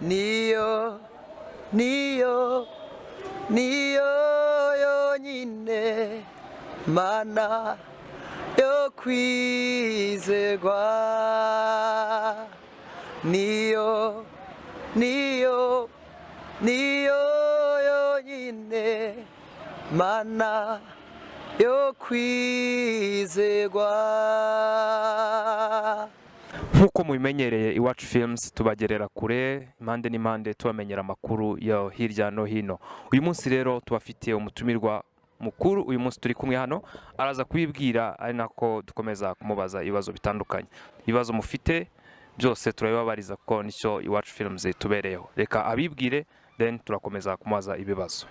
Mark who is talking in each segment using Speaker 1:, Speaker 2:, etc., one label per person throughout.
Speaker 1: niyo niyo niyo yonyine mana yo kwizerwa niyo niyo niyo yonyine mana yo kwizerwa.
Speaker 2: Nk'uko mubimenyereye Iwacu Films tubagerera kure impande n'impande tubamenyera amakuru yo hirya no hino. Uyu munsi rero tubafitiye umutumirwa mukuru, uyu munsi turi kumwe hano araza kubibwira, ari nako dukomeza kumubaza ibibazo bitandukanye. Ibibazo mufite byose turabibabariza kuko nicyo Iwacu Films tubereyeho. Reka abibwire then turakomeza kumubaza ibibazo.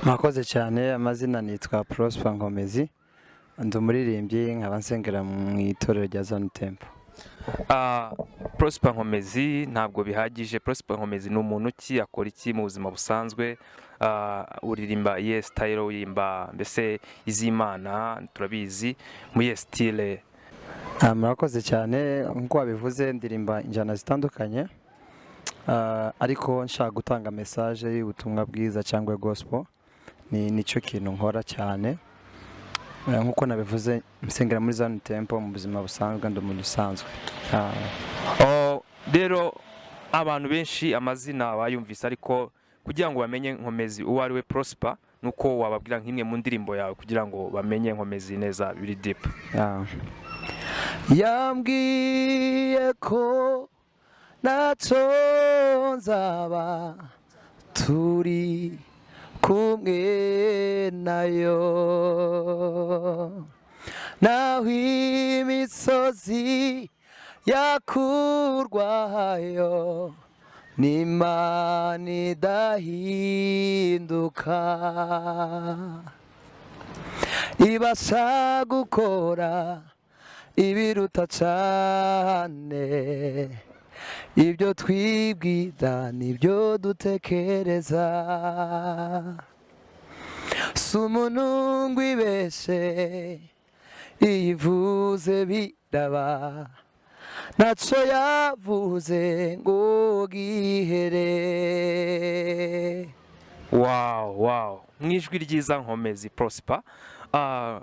Speaker 1: Mwakoze cyane, amazina nitwa Prosper Nkomezi, ndi umuririmbyi nkaba nsengera mu itorero rya Zone Temple.
Speaker 2: Prosper Nkomezi ntabwo bihagije. Prosper Nkomezi ni umuntu ki, akora iki mu buzima busanzwe? Uririmba iye style, uyimba mbese iz'Imana turabizi mu iye style?
Speaker 1: Murakoze cyane, nk'uko wabivuze ndirimba injyana zitandukanye, ariko nshaka gutanga message y'ubutumwa bwiza cyangwa gospel, nicyo kintu nkora cyane. Nk'uko nabivuze nsengera muri Zone Temple mu buzima busanzwe, ndi umuntu usanzwe.
Speaker 2: Rero abantu benshi amazina bayumvise, ariko kugira ngo bamenye Nkomezi uwo ari we Prosper, nuko wababwira nk'imwe mu ndirimbo yawe kugira ngo bamenye Nkomezi neza biri deep.
Speaker 1: Yambwiye ko ntacyo nzaba turi kumwe nayo, naho imisozi yakurwayo n'Imana idahinduka, ibasha gukora ibiruta cyane ibyo twibwira n'ibyo dutekereza. Si umuntu ngo ibeshe, iyivuze biraba, ntacyo yavuze ngo gihere.
Speaker 2: Wow, mwijwi ryiza Nkomezi Prosper.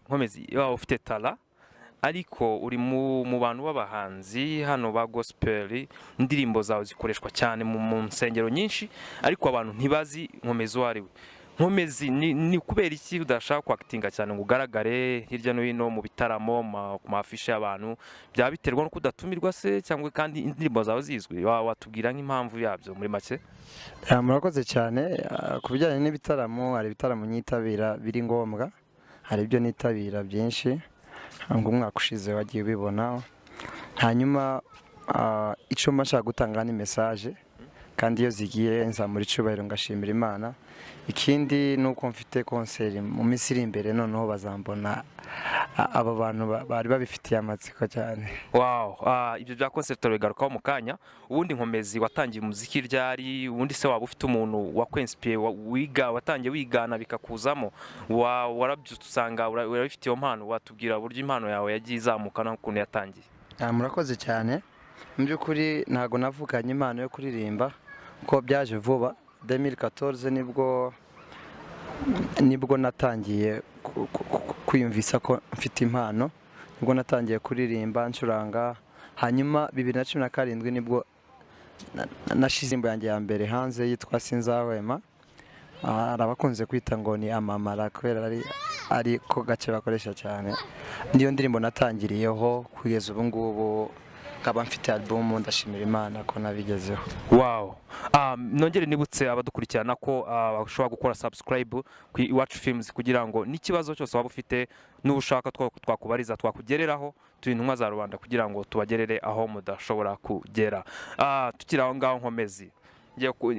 Speaker 2: Nkomezi ufite tala, ariko uri mu bantu b'abahanzi hano ba gospel. Indirimbo zawe zikoreshwa cyane mu nsengero nyinshi, ariko abantu ntibazi Nkomezi uwo ari we. Nkomezi ni kubera iki udashaka kwakitinga cyane ngo ugaragare hirya no hino mu bitaramo, ku mafishe y'abantu? Byaba biterwa no kudatumirwa se, cyangwa kandi indirimbo zawe zizwi? Watubwira nk'impamvu yabyo muri make?
Speaker 1: Murakoze cyane. Ku bijyanye n'ibitaramo, hari ibitaramo nyitabira biri ngombwa, hari ibyo nitabira byinshi ngo umwaka ushize wagiye ubibona. Hanyuma icyo mbasha gutanga ni message, kandi iyo zigiye nzamura icyubahiro ngashimira Imana. Ikindi nuko mfite concert mu minsi iri imbere, noneho bazambona aba bantu bari babifitiye amatsiko cyane.
Speaker 2: Ibyo bya concert bigarukaho mu kanya. Ubundi Nkomezi watangiye umuziki ryari? Ubundi se waba ufite umuntu wakwenspire watangiye wigana bikakuzamo, warabyutse usanga urabifite iyo mpano? Watubwira uburyo impano yawe yagiye izamuka n'ukuntu yatangiye?
Speaker 1: Murakoze cyane. Mu by'ukuri ntago navukanye impano yo kuririmba, ko byaje vuba. 2014 nibwo natangiye kwiyumvisa ko mfite impano, nibwo natangiye kuririmba ncuranga. Hanyuma 2017 nibwo nashize indirimbo yanjye ya mbere hanze yitwa Sinzahwema. Arabakunze kwita ngo ni amamara kubera ari ko gace bakoresha cyane. Niyo ndirimbo natangiriyeho kugeza ubu ngubu, nkaba mfite album. Ndashimira Imana ko nabigezeho.
Speaker 2: Nongere nibutse abadukurikirana ko bashobora gukora subscribe ku Iwacu Films kugira ngo n'ikibazo cyose waba ufite n'ubushaka twakubariza twakugereraho, turi intumwa za rubanda kugira ngo tubagerere aho mudashobora kugera. Tukiri aho ngaho, Nkomezi,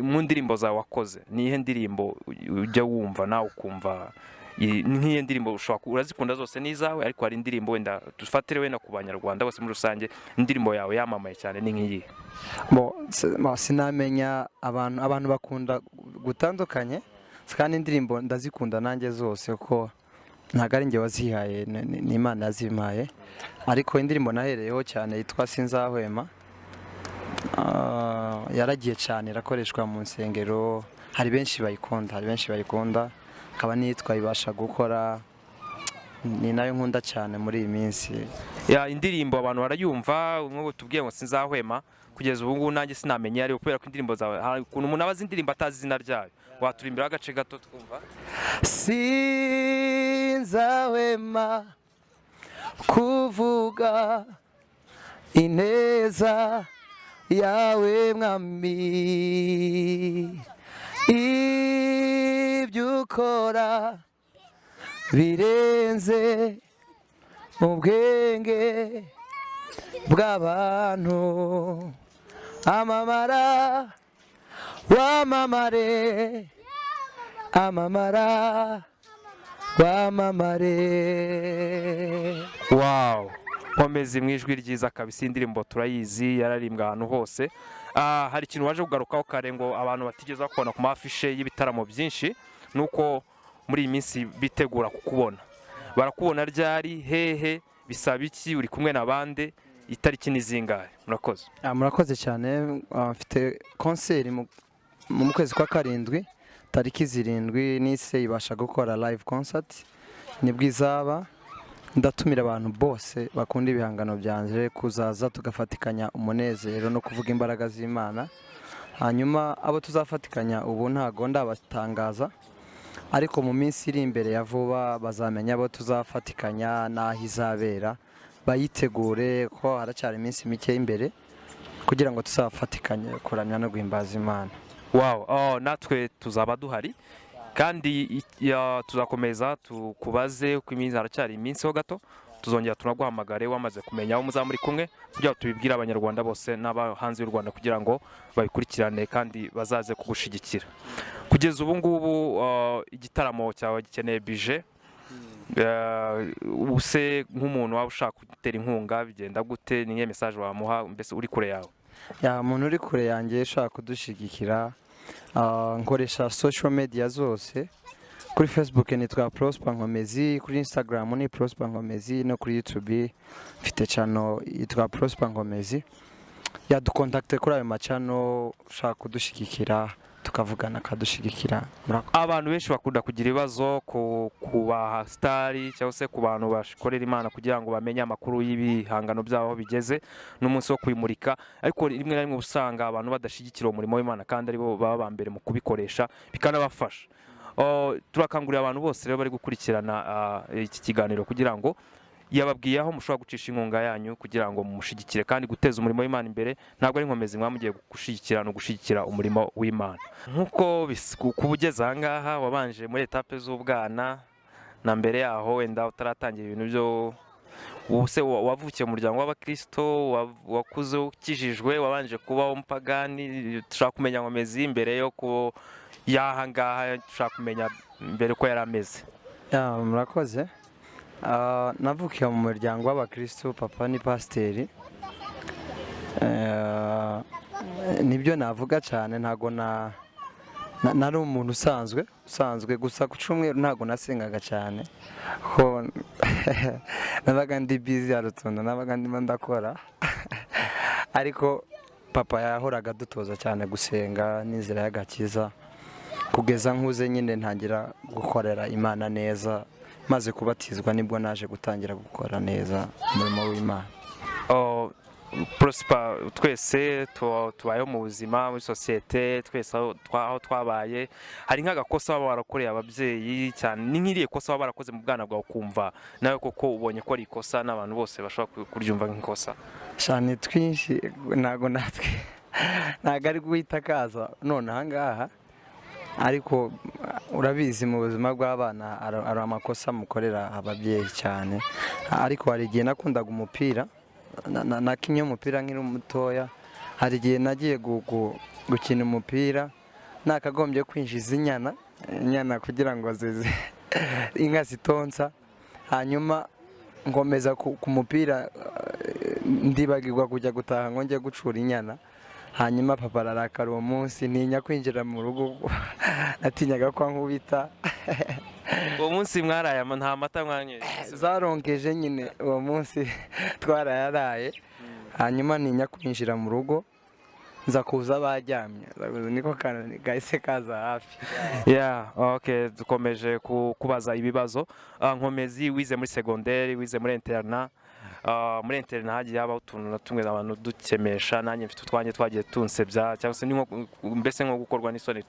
Speaker 2: mu ndirimbo zawe wakoze, ni ihe ndirimbo ujya wumva nawe ukumva nk'iyo ndirimbo urazikunda zose n'izawe, ariko hari indirimbo wenda dufatire wenda ku banyarwanda bose muri rusange, indirimbo yawe yamamaye cyane ni nk'iyi?
Speaker 1: Sinamenya, abantu bakunda gutandukanye, kandi indirimbo ndazikunda nanjye zose, ko ntago ari njye wazihaye, ni Imana yazimpaye. Ariko indirimbo nahereyeho cyane yitwa Sinzahwema, yaragiye cyane irakoreshwa mu nsengero, hari benshi bayikunda, akaba nitwa ibasha gukora, ni nayo nkunda cyane muri iyi minsi.
Speaker 2: Indirimbo abantu barayumva, nk'ubu tubwiye ngo sinzahwema, kugeza ubu ngubu nanjye sinamenye ariyo, kubera ko indirimbo zawe hari ukuntu umuntu abaza indirimbo atazi izina ryayo. Waturimbira agace gato twumva?
Speaker 1: Sinzahwema kuvuga ineza yawe mwami, ibyo ukora birenze mu bwenge bw'abantu, amamara wamamare, amamara wamamare.
Speaker 2: Wow, Nkomezi mu ijwi ryiza kabisa, indirimbo turayizi, yararimbwa ahantu hose. Hari ikintu waje kugarukaho kare ngo abantu batigeze bakubona ku mafishe y'ibitaramo byinshi, nuko muri iyi minsi bitegura kukubona. Barakubona ryari, hehe, bisaba iki, uri kumwe n'abande, itariki n'izingahe? Murakoze.
Speaker 1: Murakoze cyane. Mfite konseri mu kwezi kwa karindwi, tariki 7 n'ise ibasha gukora live concert, nibwo izaba. Ndatumira abantu bose bakunda ibihangano byanje kuzaza tugafatikanya umunezero no kuvuga imbaraga z'Imana. Hanyuma abo tuzafatikanya ubu ntago ndabatangaza, ariko mu minsi iri imbere ya vuba bazamenya abo tuzafatikanya n'aho izabera, bayitegure ko haracyari iminsi mike imbere kugira ngo tuzafatikanye kuramya no guhimbaza Imana.
Speaker 2: Wow, natwe tuzaba duhari kandi tuzakomeza tukubaze uko iminsi haracyari iminsi ho gato, tuzongera tunaguhamagare wamaze kumenya aho muzaba muri kumwe, kugira ngo tubibwire abanyarwanda bose n'aba hanze y'u Rwanda kugira ngo babikurikirane kandi bazaze kugushigikira. Kugeza ubu ngubu igitaramo cyawe gikeneye bije, use nk'umuntu waba ushaka gutera inkunga bigenda gute, ni message wamuha mbese uri kure yawe?
Speaker 1: Umuntu uri kure yanjye ushaka kudushigikira, nkoresha social media zose. Kuri Facebook nitwa Prosper Nkomezi, kuri Instagram ni Prosper Nkomezi, no kuri YouTube mfite channel yitwa Prosper Nkomezi. Dukontakte kuri ayo macano ushaka kudushigikira tukavugana kadushigikira.
Speaker 2: Abantu benshi bakunda kugira ibibazo ku ba star cyangwa se ku bantu bakorera Imana kugira ngo bamenye amakuru y'ibihangano byabo bigeze n'umunsi wo kwimurika, ariko rimwe na rimwe usanga abantu badashigikira umurimo w'Imana kandi aribo baba bambere mu kubikoresha bikanabafasha. Turakangurira abantu bose rero bari gukurikirana iki kiganiro kugira ngo yababwiye aho mushobora gucisha inkunga yanyu kugira ngo mumushigikire, kandi guteza umurimo w'Imana imbere ntabwo ari Nkomezi mwamugiye gushigikira no gushigikira umurimo w'Imana. Nkuko kubugeza aha ngaha wabanje muri etape z'ubwana, na mbere yaho wenda utaratangira ibintu byo ubuse wavukiye mu muryango w'Abakristo, wakuze ukijijwe, wabanje kuba umupagani, dushaka kumenya Nkomezi imbere yo ko yaha ngaha, dushaka kumenya mbere ko yarameze.
Speaker 1: Murakoze. Navukiye mu muryango w'Abakristo, papa ni pasiteri. Nibyo navuga cyane, ntago nari umuntu usanzwe gusa ku cyumweru ntago nasengaga cyane ko nabaga ndi busy, hari utuntu nabaga ndimo ndakora ariko papa yahoraga dutoza cyane gusenga n'inzira y'agakiza, kugeza nkuze nyine ntangira gukorera Imana neza. Maze kubatizwa nibwo naje gutangira gukora neza umurimo w'Imana.
Speaker 2: Prosper, twese tubayeho mu buzima muri societe, twese aho twabaye hari nk'agakosa baba barakoreye ababyeyi cyane, ni nk'iriye kosa baba barakoze mu bwana bwawe ukumva nawe koko ubonye ko ari ikosa n'abantu bose bashobora kuryumva nk'ikosa?
Speaker 1: Cyane twinshi, ntago natwe ntago ari guhita kaza none aha ngaha, ariko urabizi mu buzima bw'abana ari amakosa mukorera ababyeyi cyane. Ariko hari igihe nakundaga umupira, nakinye umupira nkiri mutoya. Hari igihe nagiye gukina umupira nakagombye kwinjiza inyana kugira ngo inka zitonsa, hanyuma ngomeza ku mupira ndibagirwa kujya gutaha ngo njye gucura inyana. Hanyuma papa ararakara uwo munsi, ntinya kwinjira mu rugo, natinyaga ko nkubita.
Speaker 2: Uwo munsi mwaraye nta mata mwanyweye?
Speaker 1: Zaronkeje nyine, uwo munsi twarayaraye. Hanyuma ntinya kwinjira mu rugo, nza kuza baryamye niko gahise kaza hafi.
Speaker 2: Yeah, okay, dukomeje kubaza ibibazo. Nkomezi wize muri secondaire, wize muri interna. Muri interna hagiye habaho utuntu na tumwe abantu dukemesha, nanjye mfite utwanjye twagiye tunsebya cyangwa se mbese nko gukorwa n'isoni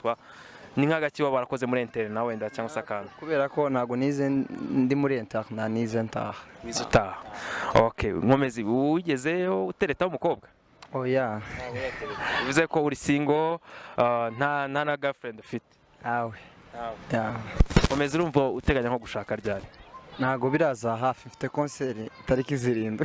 Speaker 2: ni nk'agaki waba warakoze muri interna wenda cyangwa se akantu.
Speaker 1: Kubera ko ntago nize ndi muri interna, nize ntaha.
Speaker 2: Wize utaha. Okay, Nkomezi wigezeyo utereta umukobwa?
Speaker 1: Oya.
Speaker 2: Bivuze ko uri single, nta na girlfriend ufite?
Speaker 1: Awe. Yeah.
Speaker 2: Nkomezi urumva uteganya nko gushaka ryari?
Speaker 1: Ntago biraza hafi, mfite concert tariki 7.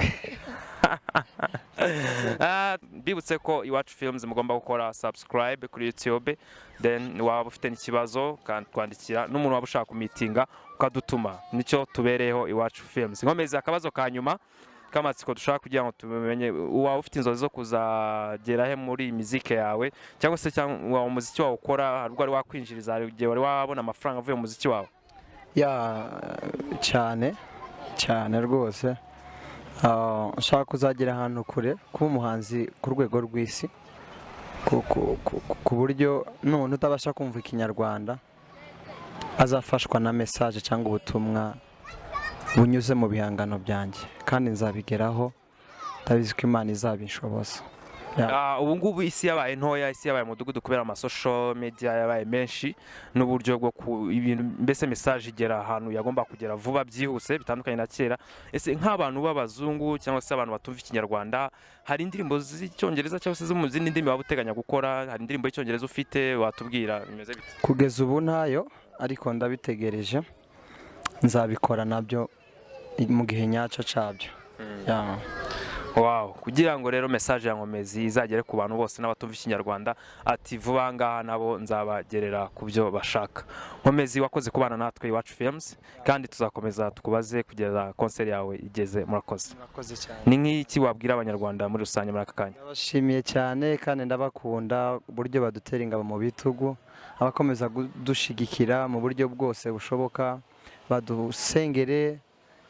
Speaker 2: Bibutse ko Iwacu Films mugomba gukora subscribe kuri YouTube, then waba ufite n'ikibazo kandi twandikira n'umuntu waba ushaka kumitinga ukadutuma, nicyo tubereyeho Iwacu Films. Nkomezi akabazo ka nyuma kamatsiko dushaka kugira ngo tumenye waba ufite inzozi zo kuzagera he muri muzike yawe cyangwa se cyangwa umuziki wawe ukora harwo ari wakwinjiriza igihe wari wabona amafaranga avuye mu muziki wawe?
Speaker 1: Ya cyane rwose. Nshaka kuzagera ahantu kure, kuba umuhanzi ku rwego rw'isi, ku buryo n'umuntu utabasha kumva ikinyarwanda azafashwa na message cyangwa ubutumwa bunyuze mu bihangano byanjye, kandi nzabigeraho ndabizi ko Imana izabinshoboza.
Speaker 2: Ubu ngubu isi yabaye ntoya, isi yabaye umudugudu kubera amasocial media yabaye menshi n'uburyo bwo ibintu mbese message igera ahantu yagomba kugera vuba byihuse bitandukanye na kera. Ese nk'abantu b'abazungu cyangwa se abantu batumva ikinyarwanda, hari indirimbo z'icyongereza cyangwa se zo mu zindi ndimi waba uteganya gukora? Hari indirimbo y'icyongereza ufite watubwira bimeze bite?
Speaker 1: Kugeza ubu ntayo, ariko ndabitegereje, nzabikora nabyo mu gihe nyacyo cyabyo.
Speaker 2: Wow, kugira ngo rero message ya Nkomezi izagere ku bantu bose n'abatumva ikinyarwanda, ati vuba ngaha nabo nzabagerera ku byo bashaka. Nkomezi wakoze kubana natwe Iwacu Films, kandi tuzakomeza tukubaze kugeza concert yawe igeze. Murakoze.
Speaker 1: Murakoze cyane.
Speaker 2: Ni nk'iki wabwira abanyarwanda muri rusange muri aka kanya?
Speaker 1: Ndabashimiye cyane kandi ndabakunda uburyo badutera ingabo mu bitugu, abakomeza kudushigikira mu buryo bwose bushoboka, badusengere,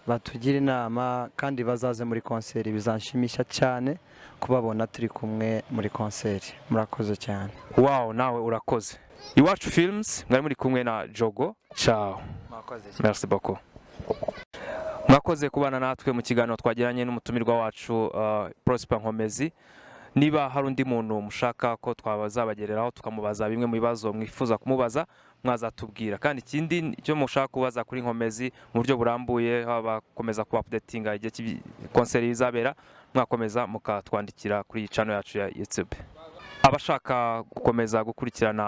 Speaker 1: batugira inama, kandi bazaze muri concert. Bizanshimisha cyane kubabona turi kumwe muri concert. Murakoze cyane.
Speaker 2: Wow, nawe urakoze. Iwacu Films mwari muri kumwe na Jogo. Ciao. Merci beaucoup. Mwakoze kubana natwe mu kiganiro twagiranye n'umutumirwa wacu Prosper Nkomezi. Niba hari undi muntu mushaka ko twabazabagereraho tukamubaza bimwe mu bibazo mwifuza kumubaza, mwazatubwira. Kandi ikindi cyo mushaka kubaza kuri Nkomezi mu buryo burambuye, bakomeza kuba updatinga igihe concert izabera, mwakomeza mukatwandikira kuri channel yacu ya YouTube. Abashaka gukomeza gukurikirana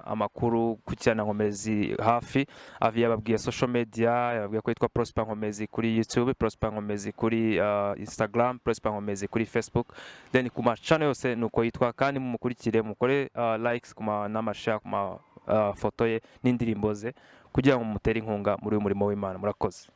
Speaker 2: amakuru, gukurikirana Nkomezi hafi, yababwiye social media, yababwiye ko yitwa Prosper Nkomezi kuri YouTube, Prosper Nkomezi kuri Instagram, Prosper Nkomezi kuri Facebook, then ku ma channel yose nuko yitwa, kandi mumukurikire, mukore likes n'ama share ku foto ye n'indirimbo ze kugira ngo mutere inkunga muri uyu murimo w'Imana. Murakoze.